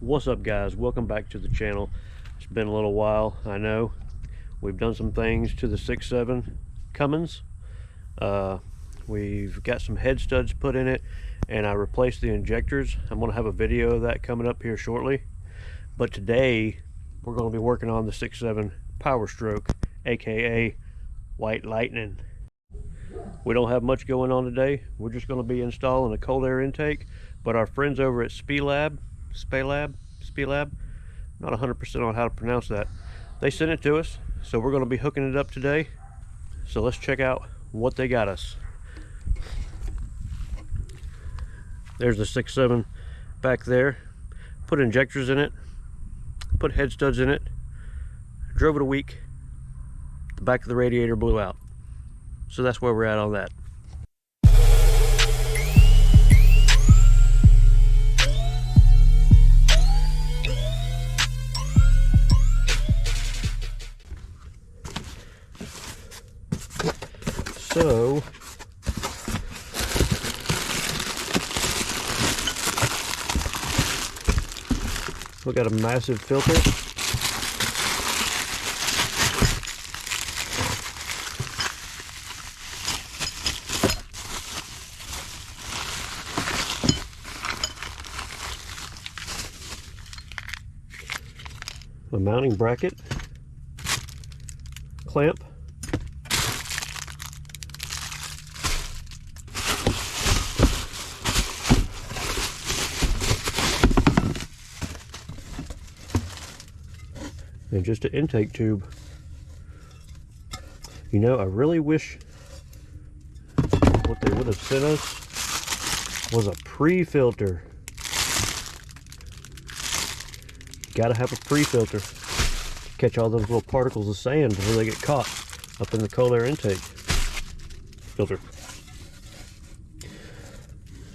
What's up, guys? Welcome back to the channel. It's been a little while, I know. We've done some things to the 6.7 Cummins. We've got some head studs put in it, and I replaced the injectors. I'm going to have a video of that coming up here shortly. But today we're going to be working on the 6.7 Powerstroke, aka White Lightning. We don't have much going on today. We're just going to be installing a cold air intake, but our friends over at Spelab, not 100% on how to pronounce that, they sent it to us, so we're going to be hooking it up today. So let's check out what they got us. There's the 6.7 back there. Put injectors in it, put head studs in it, drove it a week. The back of the radiator blew out. So that's where we're at on that. So we got a massive filter. A mounting bracket, clamp, and just an intake tube. You know, I really wish what they would have sent us was a pre-filter. Gotta have a pre-filter. Catch all those little particles of sand before they get caught up in the cold air intake filter.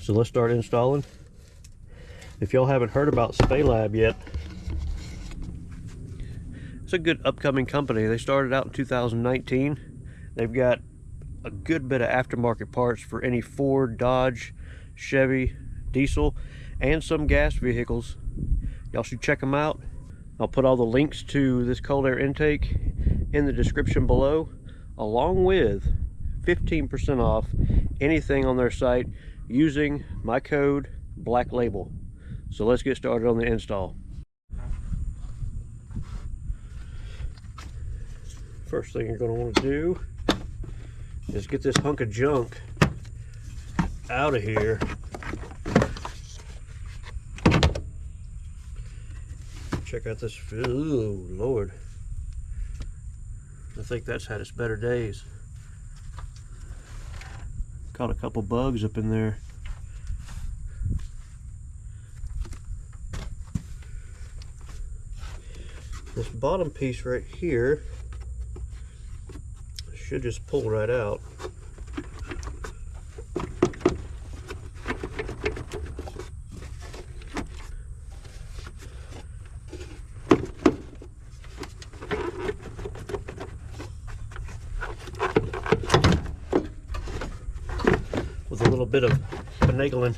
So let's start installing. If y'all haven't heard about Spelab yet, it's a good upcoming company. They started out in 2019. They've got a good bit of aftermarket parts for any Ford, Dodge, Chevy, diesel, and some gas vehicles. Y'all should check them out. I'll put all the links to this cold air intake in the description below, along with 15% off anything on their site using my code Black Label. So let's get started on the install. First thing you're going to want to do is get this hunk of junk out of here. Check out this. Ooh, Lord. I think that's had its better days. Caught a couple bugs up in there. This bottom piece right here should just pull right out. With a little bit of finagling.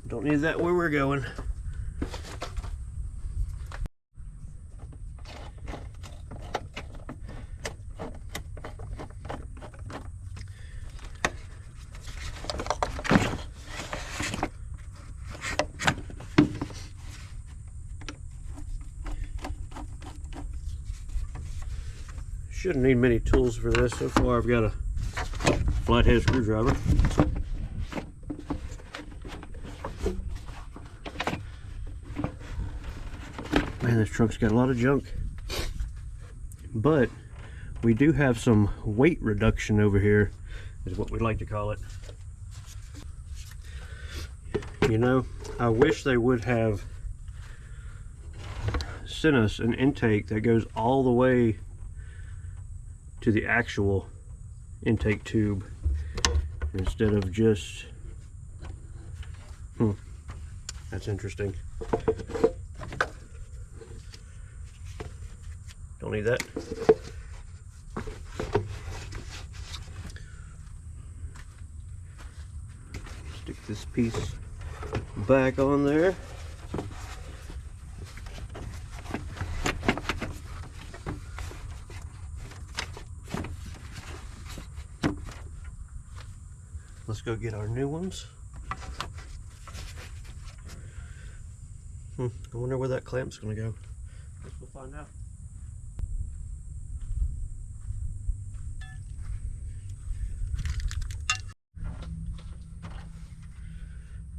Don't need that where we're going. Shouldn't need many tools for this. So far I've got a flathead screwdriver. Man, this truck's got a lot of junk. But we do have some weight reduction over here, is what we'd like to call it. You know, I wish they would have sent us an intake that goes all the way to the actual intake tube instead of just that's interesting. Don't need that. this piece back on there. Let's go get our new ones. I wonder where that clamp's gonna go. Guess we'll find out.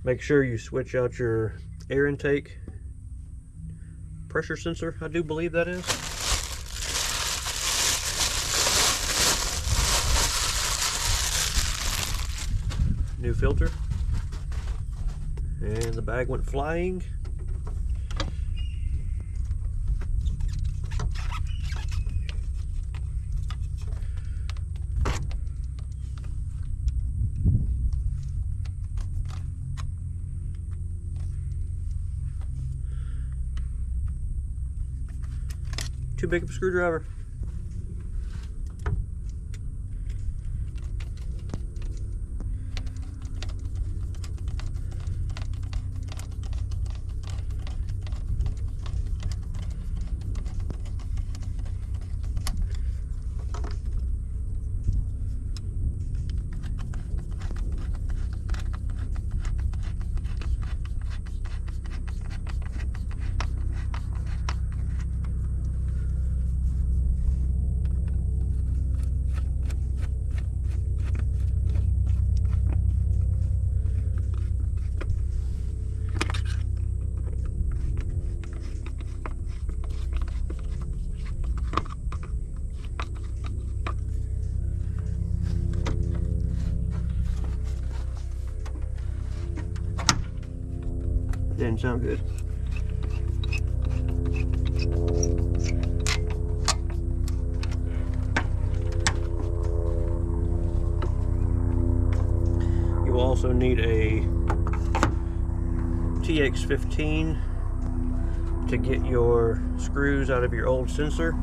Make sure you switch out your air intake pressure sensor, I do believe that is. New filter. And the bag went flying. Too big of a screwdriver. Didn't sound good. You will also need a TX15 to get your screws out of your old sensor.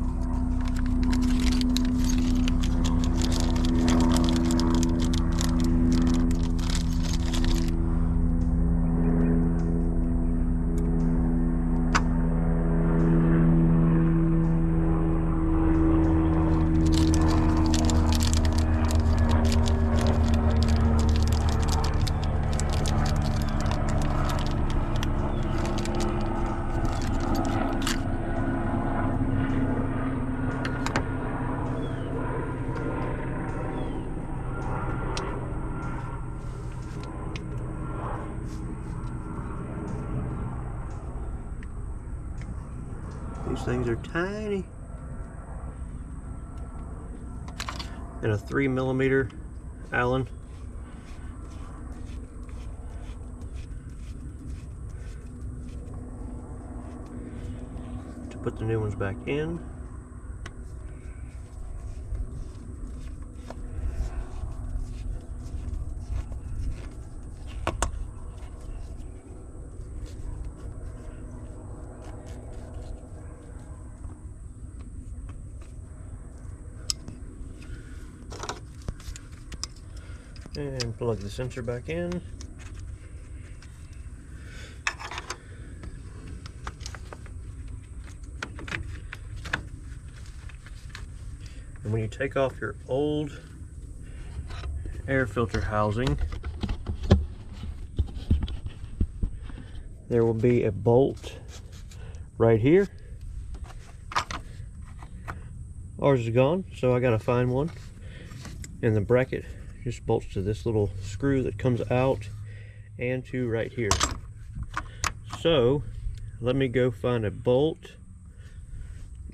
These things are tiny. And a 3mm Allen. To put the new ones back in. And plug the sensor back in. And when you take off your old air filter housing, there will be a bolt right here. Ours is gone, so I gotta find one. And the bracket just bolts to this little screw that comes out and to right here. So let me go find a bolt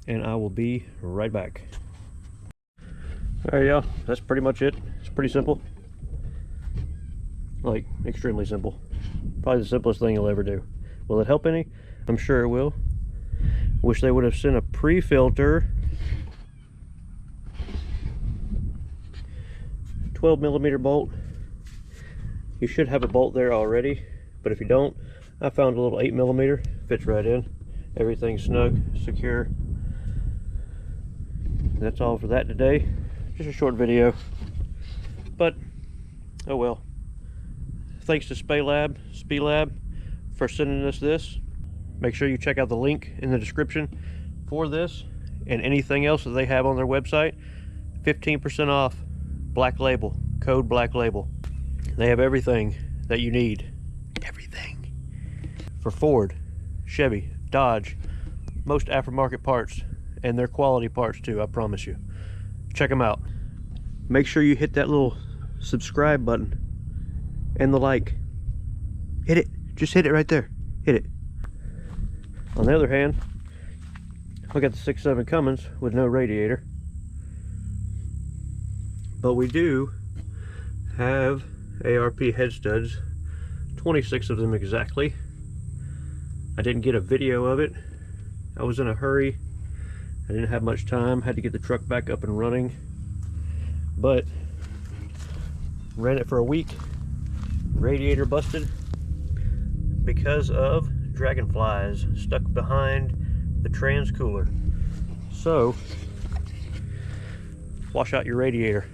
and I will be right back. Alright y'all, that's pretty much it. It's pretty simple. Like, extremely simple. Probably the simplest thing you'll ever do. Will it help any? I'm sure it will. Wish they would have sent a pre-filter 12mm bolt. You should have a bolt there already, but if you don't, I found a little 8mm. Fits right in. Everything's snug, secure. That's all for that today. Just a short video, but oh well. thanks to Spelab for sending us this. Make sure you check out the link in the description for this and anything else that they have on their website. 15% off, Black Label, code Black Label. They have everything that you need. Everything. For Ford, Chevy, Dodge, most aftermarket parts, and their quality parts too, I promise you. Check them out. Make sure you hit that little subscribe button and the like. Hit it. Just hit it right there. Hit it. On the other hand, we got the 6.7 Cummins with no radiator. But we do have ARP head studs, 26 of them exactly. I didn't get a video of it. I was in a hurry. I didn't have much time. Had to get the truck back up and running. But ran it for a week. Radiator busted because of dragonflies stuck behind the trans cooler. So wash out your radiator.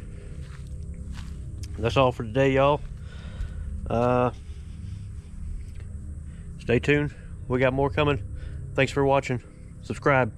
That's all for today, y'all. Stay tuned. We got more coming. Thanks for watching. Subscribe.